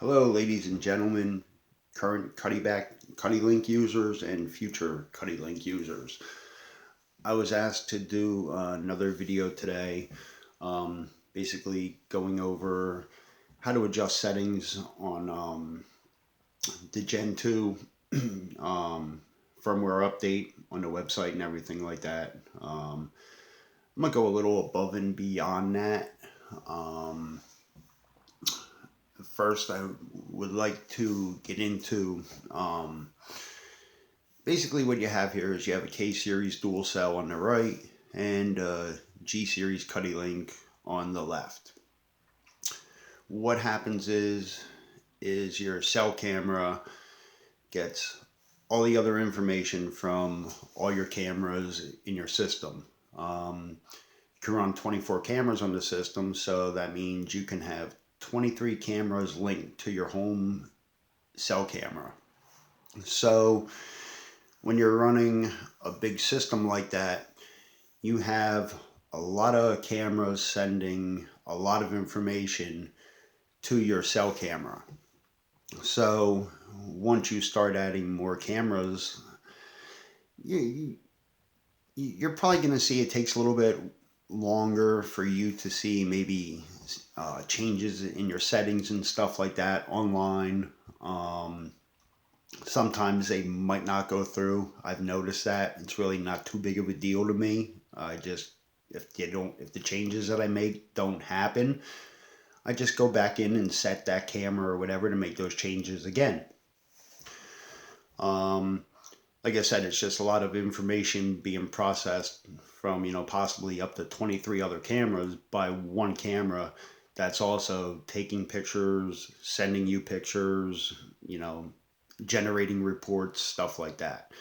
Hello, ladies and gentlemen, current Cuddelink users and future Cuddelink users. I was asked to do another video today, basically going over how to adjust settings on the Gen 2 firmware update on the website and everything like that. I'm going to go a little above and beyond that. First, I would like to get into basically what you have here is you have a K-series dual cell on the right and a G-series Cuddelink on the left. What happens is your cell camera gets all the other information from all your cameras in your system. You can run 24 cameras on the system, so that means you can have 23 cameras linked to your home cell camera. So when you're running a big system like that, you have a lot of cameras sending a lot of information to your cell camera. So once you start adding more cameras, you're probably going to see it takes a little bit longer for you to see maybe changes in your settings and stuff like that online. Sometimes they might not go through. I've noticed that. It's really not too big of a deal to me. If the changes that I make don't happen, I just go back in and set that camera or whatever to make those changes again. Like I said, it's just a lot of information being processed from, possibly up to 23 other cameras by one camera that's also taking pictures, sending you pictures, generating reports, stuff like that.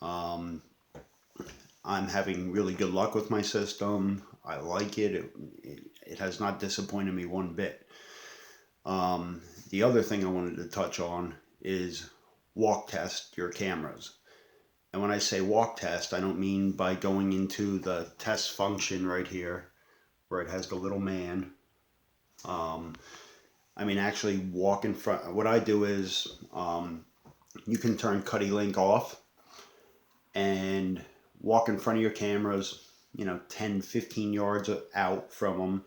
I'm having really good luck with my system. I like it. It has not disappointed me one bit. The other thing I wanted to touch on is walk test your cameras. And when I say walk test, I don't mean by going into the test function right here where it has the little man. I mean actually walk in front. What I do is you can turn Cuddelink off and walk in front of your cameras, 10, 15 yards out from them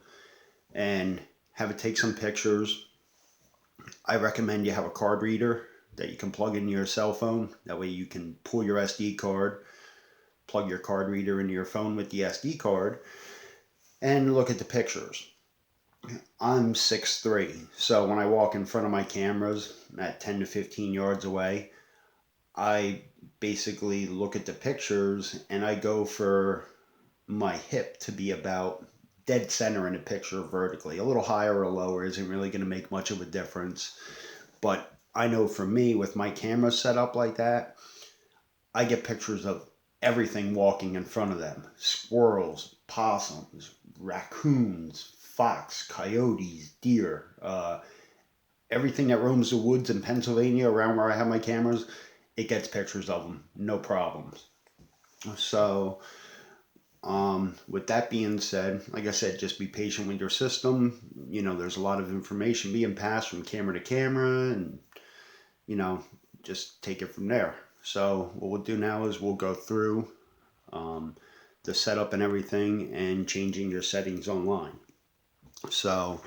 and have it take some pictures. I recommend you have a card reader that you can plug into your cell phone. That way you can pull your SD card, plug your card reader into your phone with the SD card, and look at the pictures. I'm 6'3", so when I walk in front of my cameras at 10 to 15 yards away, I basically look at the pictures and I go for my hip to be about dead center in the picture vertically. A little higher or lower isn't really going to make much of a difference. But I know for me, with my camera set up like that, I get pictures of everything walking in front of them. Squirrels, possums, raccoons, fox, coyotes, deer, everything that roams the woods in Pennsylvania around where I have my cameras, it gets pictures of them, no problems. So with that being said, like I said, just be patient with your system. There's a lot of information being passed from camera to camera, and just take it from there. So what we'll do now is we'll go through the setup and everything and changing your settings online. So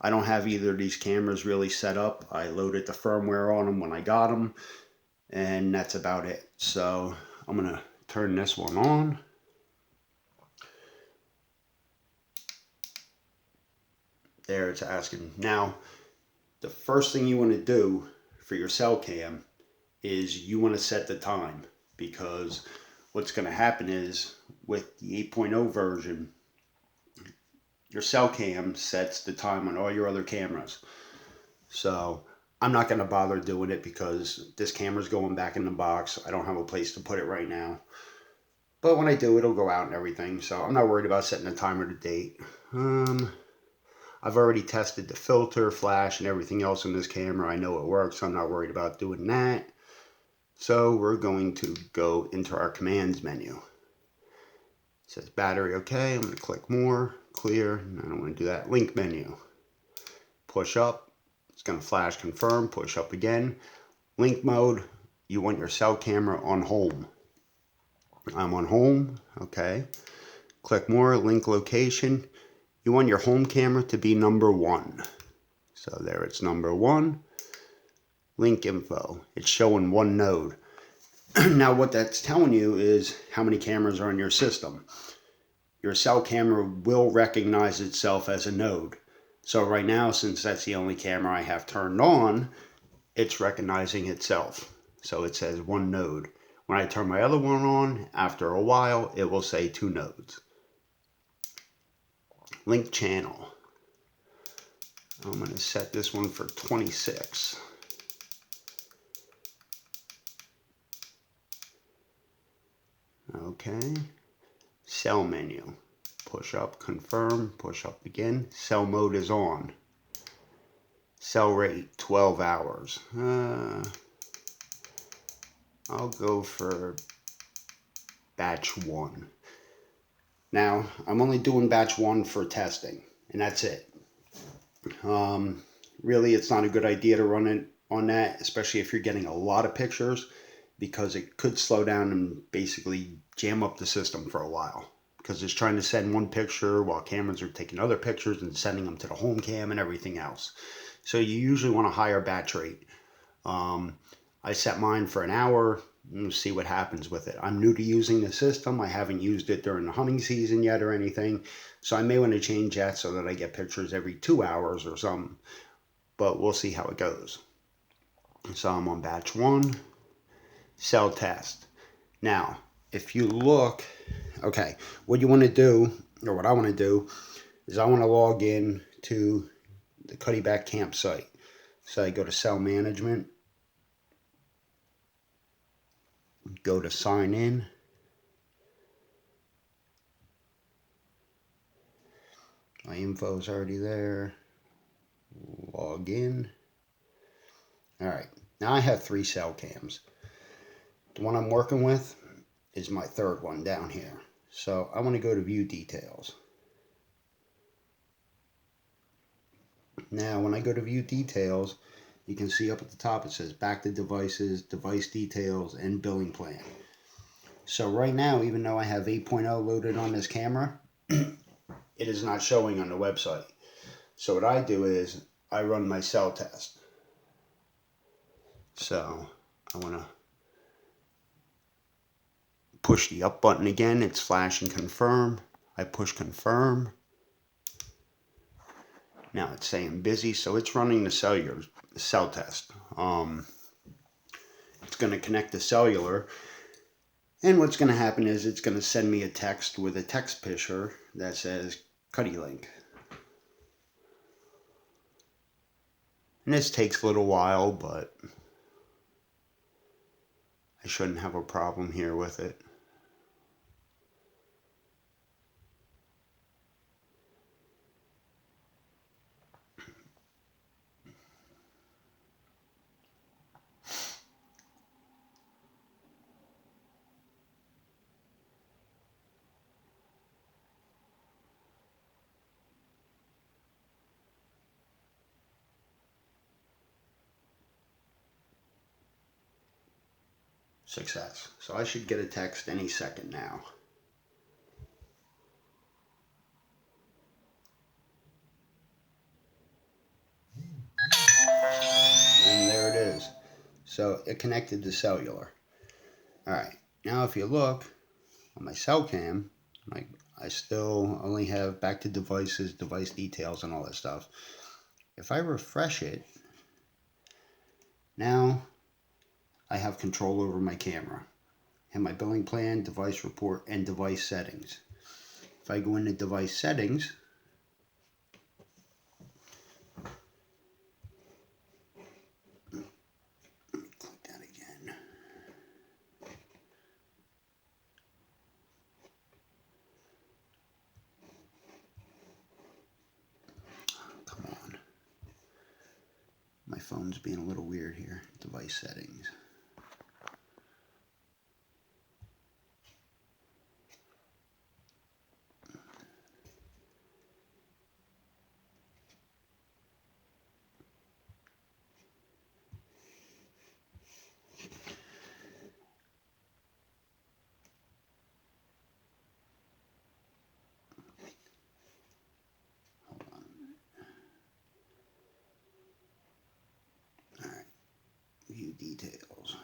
I don't have either of these cameras really set up. I loaded the firmware on them when I got them, and that's about it. So I'm going to turn this one on. There, it's asking. Now, the first thing you want to do for your cell cam is you want to set the time, because what's going to happen is with the 8.0 version, your cell cam sets the time on all your other cameras. So I'm not going to bother doing it because this camera's going back in the box. I don't have a place to put it right now. But when I do, it'll go out and everything. So I'm not worried about setting a time or the date. I've already tested the filter, flash, and everything else in this camera. I know it works. I'm not worried about doing that. So we're going to go into our commands menu. It says battery okay. I'm going to click more, clear. I don't want to do that. Link menu. Push up, It's going to flash confirm, push up again. Link mode, you want your cell camera on home. I'm on home, okay. Click more, link location. You want your home camera to be number 1. So there it's number 1. Link info, it's showing 1 node. Now what that's telling you is how many cameras are in your system. Your cell camera will recognize itself as a node. So right now, since that's the only camera I have turned on, it's recognizing itself. So it says 1 node. When I turn my other one on, after a while, it will say 2 nodes. Link channel. I'm going to set this one for 26. Okay. Cell menu. Push up, confirm, push up again. Cell mode is on. Cell rate, 12 hours. I'll go for batch 1. Now, I'm only doing batch 1 for testing, and that's it. Really, it's not a good idea to run it on that, especially if you're getting a lot of pictures, because it could slow down and basically jam up the system for a while. Because it's trying to send one picture while cameras are taking other pictures and sending them to the home cam and everything else. So you usually want a higher batch rate. I set mine for an hour and see what happens with it. I'm new to using the system. I haven't used it during the hunting season yet or anything. So I may want to change that so that I get pictures every 2 hours or something. But we'll see how it goes. So I'm on batch 1. Cell test. Now, if you look, okay, what you want to do, or what I want to do, is I want to log in to the Cuddelink campsite. So I go to cell management, go to sign in. My info is already there. Log in. All right, now I have 3 cell cams. The one I'm working with is my 3rd one down here. So I want to go to view details. Now when I go to view details, you can see up at the top it says back to devices, device details, and billing plan. So right now, even though I have 8.0 loaded on this camera, it is not showing on the website. So what I do is I run my cell test. So I want to push the up button again. It's flashing confirm. I push confirm. Now it's saying busy, so it's running the cell test. It's going to connect the cellular, and what's going to happen is it's going to send me a text with a text picture that says Cuddelink. And this takes a little while, but I shouldn't have a problem here with it. Success. So I should get a text any second now. And there it is. So it connected to cellular. Alright, now if you look on my cell cam, I still only have back to devices, device details, and all that stuff. If I refresh it, now I have control over my camera. I have my billing plan, device report, and device settings. If I go into device settings, click that again. Come on. My phone's being a little weird here. Device settings. View details.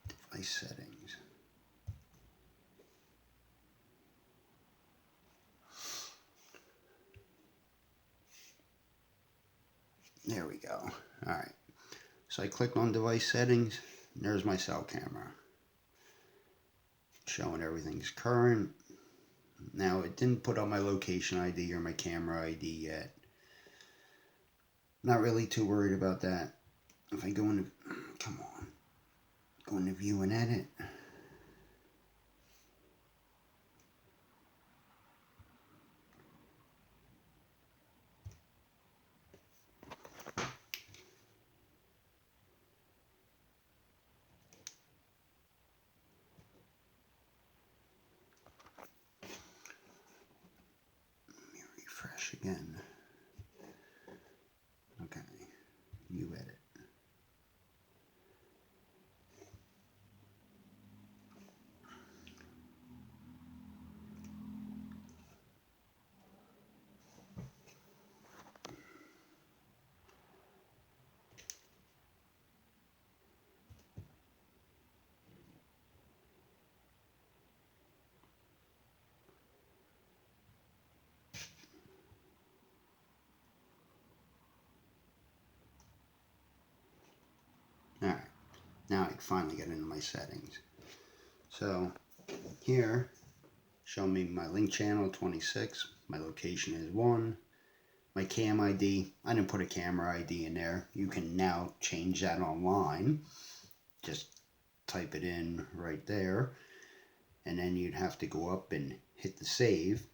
Device settings. There we go. Alright. So I clicked on device settings. And there's my cell camera. Showing everything's current. Now it didn't put on my location ID or my camera ID yet. Not really too worried about that. If I go into, come on, go into view and edit. Let me refresh again. Okay, view edit. Alright, now I can finally get into my settings. So here, show me my link channel 26, my location is 1, my cam ID, I didn't put a camera ID in there. You can now change that online. Just type it in right there, and then you'd have to go up and hit the save.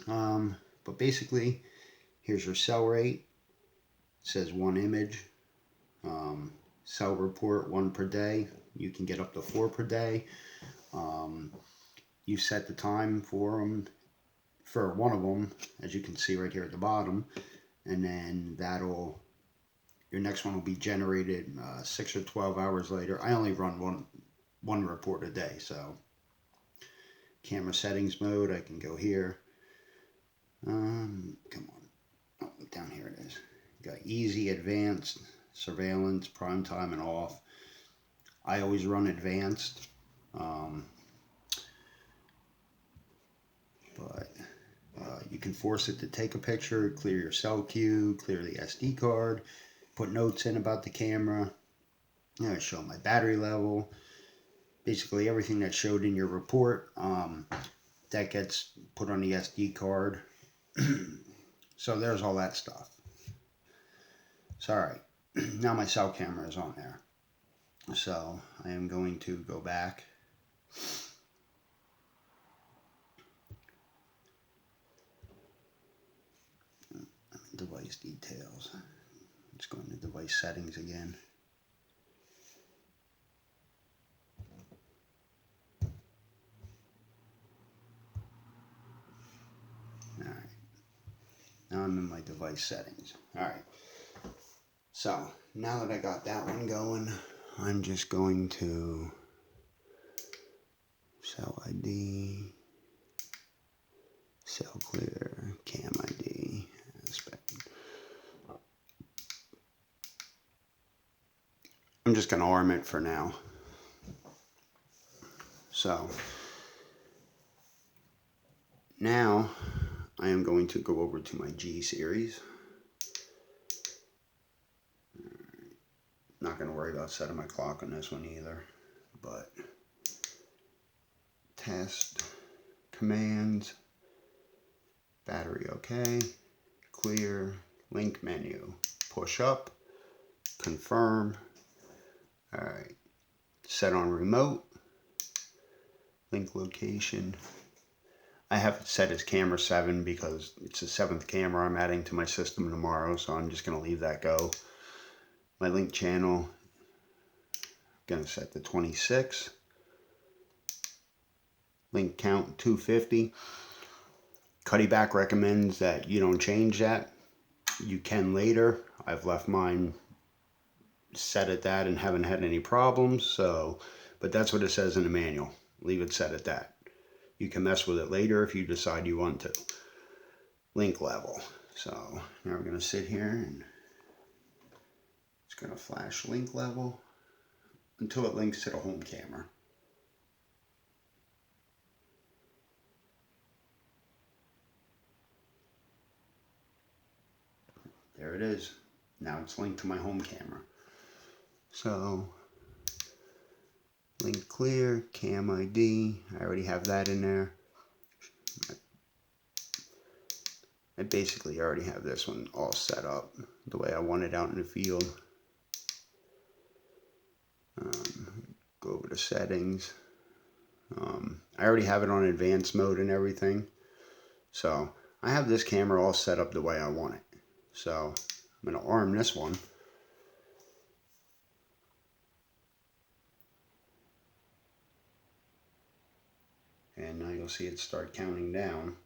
But basically, here's your cell rate. It says 1 image. Cell report 1 per day. You can get up to 4 per day. You set the time for them, for one of them, as you can see right here at the bottom, and then your next one will be generated 6 or 12 hours later. I only run one report a day, so camera settings mode, I can go here. Come on, oh, down here it is. Got easy, advanced, surveillance, prime time, and off. I always run advanced, but you can force it to take a picture, clear your cell queue, clear the SD card, put notes in about the camera, show my battery level, basically everything that showed in your report, that gets put on the SD card. So there's all that stuff. So alright, now my cell camera is on there. So I am going to go back. Device details. Let's go into device settings again. Alright. Now I'm in my device settings. Alright. So now that I got that one going, I'm just going to cell ID, cell clear, cam ID, aspect. I'm just going to arm it for now. So now I am going to go over to my G series. Not going to worry about setting my clock on this one either, but test, commands, battery okay, clear, link menu, push up, confirm. Alright, set on remote, link location. I have it set as camera 7 because it's the 7th camera I'm adding to my system tomorrow, so I'm just going to leave that go. My link channel, I'm going to set to 26. Link count 250. Cuddelink recommends that you don't change that. You can later. I've left mine set at that and haven't had any problems. So, but that's what it says in the manual. Leave it set at that. You can mess with it later if you decide you want to. Link level. So now we're going to sit here and it's going to flash link level until it links to the home camera. There it is. Now it's linked to my home camera. So link clear, cam ID, I already have that in there. I basically already have this one all set up the way I want it out in the field. Go over to settings. I already have it on advanced mode and everything. So I have this camera all set up the way I want it. So I'm going to arm this one. And now you'll see it start counting down.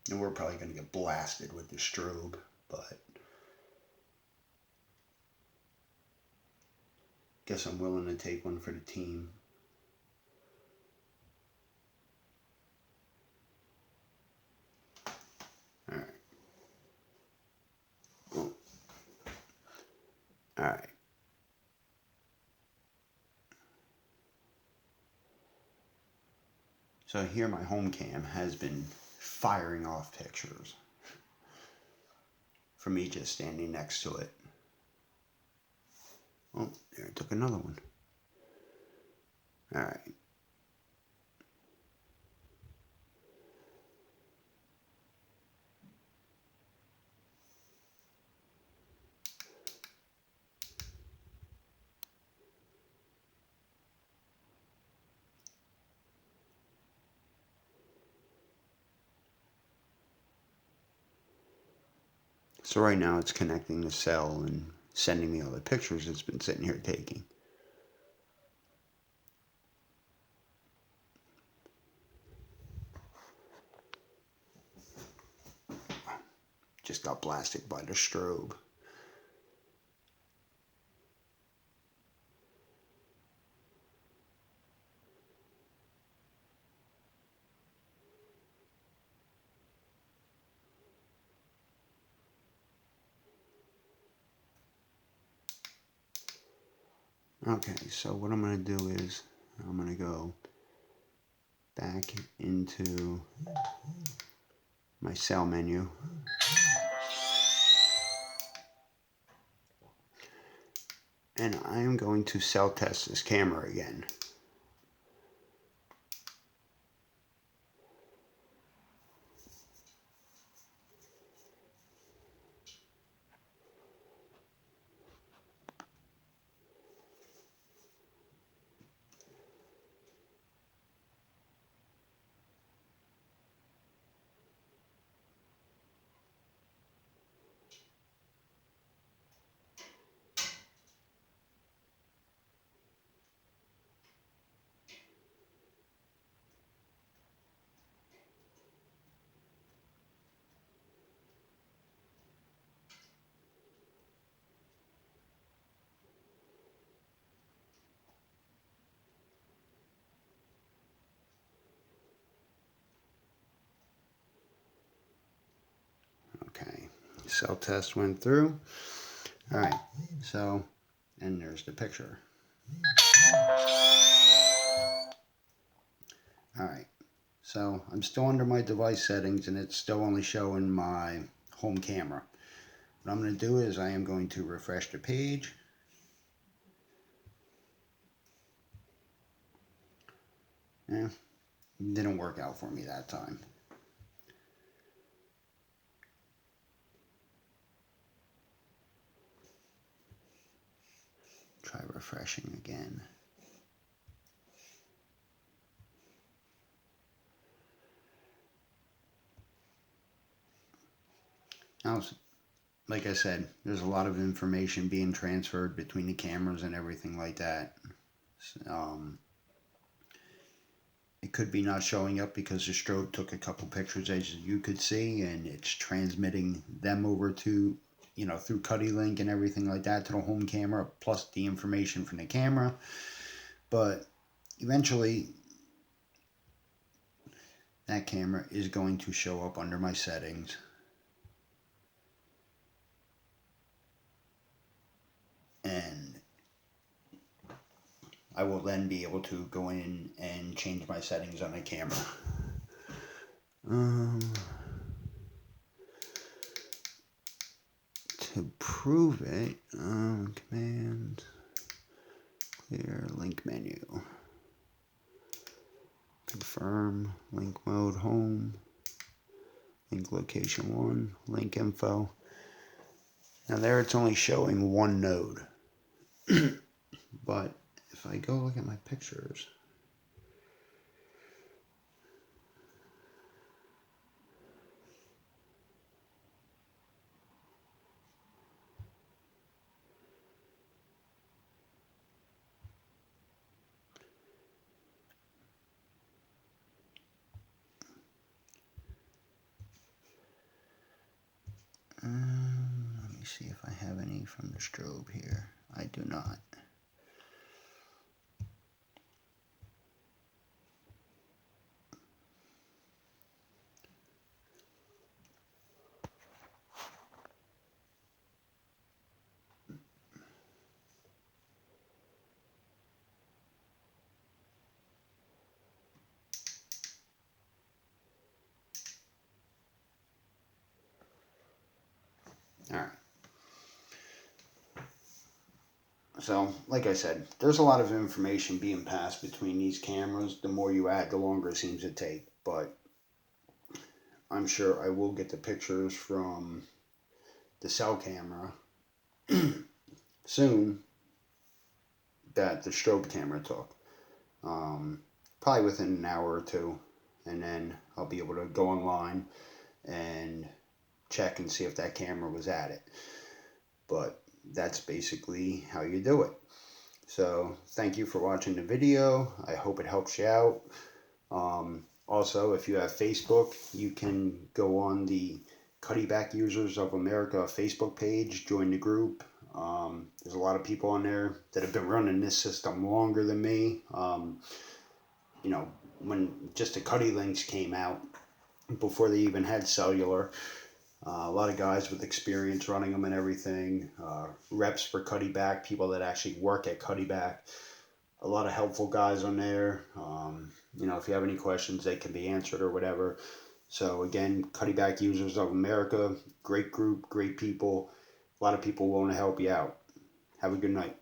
And we're probably going to get blasted with the strobe, but guess I'm willing to take one for the team. Alright. Oh. Alright. So here my home cam has been firing off pictures for me just standing next to it. Oh, there, I took another one. Alright. So right now it's connecting the cell and sending me all the pictures it's been sitting here taking. Just got blasted by the strobe. Okay, so what I'm going to do is I'm going to go back into my cell menu. And I am going to cell test this camera again. Okay, cell test went through. All right, so, and there's the picture. All right, so I'm still under my device settings and it's still only showing my home camera. What I'm going to do is I am going to refresh the page. Yeah, didn't work out for me that time. Try refreshing again. Now, like I said, there's a lot of information being transferred between the cameras and everything like that. it could be not showing up because the strobe took a couple pictures, as you could see, and it's transmitting them over to, you know, through Cuddelink and everything like that to the home camera, plus the information from the camera. But eventually that camera is going to show up under my settings. And I will then be able to go in and change my settings on the camera. To prove it, command, clear link menu, confirm, link mode, home, link location 1, link info. Now there it's only showing one node. But if I go look at my pictures, let me see if I have any from the strobe here. I do not. Alright. So, like I said, there's a lot of information being passed between these cameras. The more you add, the longer it seems to take. But I'm sure I will get the pictures from the cell camera soon that the strobe camera took. Probably within an hour or two. And then I'll be able to go online and check and see if that camera was at it. But that's basically how you do it. So thank you for watching the video. I hope it helps you out. Also, if you have Facebook, you can go on the Cuddelink Users of America Facebook page, join the group. There's a lot of people on there that have been running this system longer than me. You know, when just the Cuddelinks came out, before they even had cellular, a lot of guys with experience running them and everything, reps for Cuddelink, people that actually work at Cuddelink, a lot of helpful guys on there. You know, if you have any questions, they can be answered or whatever. So again, Cuddelink Users of America, great group, great people. A lot of people willing to help you out. Have a good night.